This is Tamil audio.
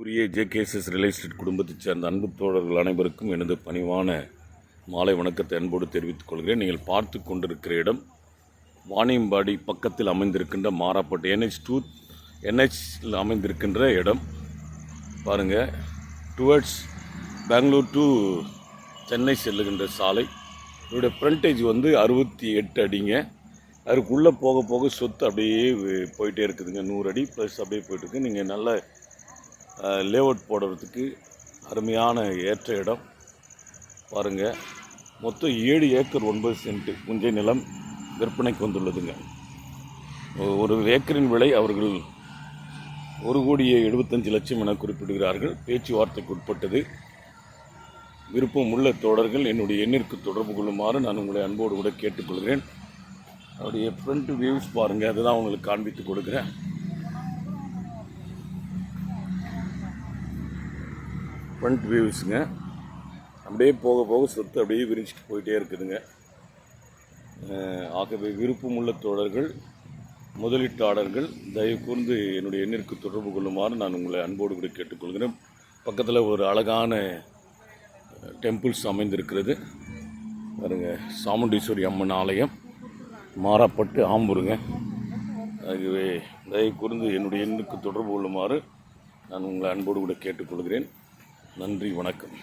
மதிப்புக்குரிய ஜேகேஎஸ்எஸ் ரியல் எஸ்டேட் குடும்பத்தைச் சேர்ந்த அன்பு தோழர்கள் அனைவருக்கும் எனது பணிவான மாலை வணக்கத்தை அன்போடு தெரிவித்துக் கொள்கிறேன். நீங்கள் பார்த்து கொண்டிருக்கிற இடம் வாணியம்பாடி பக்கத்தில் அமைந்திருக்கின்ற மாறாப்பட்டு NH அமைந்திருக்கின்ற இடம் பாருங்கள். டுவர்ட்ஸ் பெங்களூர் டு சென்னை செல்லுகின்ற சாலை. இதோடைய ஃப்ரண்டேஜ் 68 அடிங்க. அதுக்குள்ளே போக போக சொத்து அப்படியே போயிட்டே இருக்குதுங்க. 100 அடி ப்ளஸ் அப்படியே போயிட்டுருக்கு. நீங்கள் நல்ல லேஅவுட் போடுறதுக்கு அருமையான ஏற்ற இடம் பாருங்கள். மொத்தம் 7 ஏக்கர் 9 சென்ட் புஞ்சை நிலம் விற்பனைக்கு வந்துள்ளதுங்க. ஒரு ஏக்கரின் விலை அவர்கள் 1,75,00,000 என குறிப்பிடுகிறார்கள். பேச்சுவார்த்தைக்கு உட்பட்டது. விருப்பம் உள்ள தோழர்கள் என்னுடைய எண்ணிற்கு தொடர்பு கொள்ளுமாறு நான் உங்களை அன்போடு கூட கேட்டுக்கொள்கிறேன். அவருடைய ஃப்ரண்ட் வியூஸ் பாருங்கள், அதுதான் உங்களுக்கு காண்பித்து கொடுக்குறேன். ஃப்ரண்ட் வியூஸுங்க. அப்படியே போக போக சொத்து அப்படியே விரிச்சிட்டு போயிட்டே இருக்குதுங்க. ஆகவே விருப்பம் உள்ள தோழர்கள் முதலீட்டாளர்கள் தயவு கூர்ந்து என்னுடைய எண்ணிற்கு தொடர்பு கொள்ளுமாறு நான் உங்களை அன்போடு கூட கேட்டுக்கொள்கிறேன். பக்கத்தில் ஒரு அழகான டெம்பிள்ஸ் அமைந்திருக்கிறது பாருங்க. சாமுண்டீஸ்வரி அம்மன் ஆலயம், மாறாப்பட்டு ஆம்பூருங்க. ஆகவே தயவு கூர்ந்து என்னுடைய எண்ணுக்கு தொடர்பு கொள்ளுமாறு நான் உங்களை அன்போடு கூட கேட்டுக்கொள்கிறேன். நன்றி, வணக்கம்.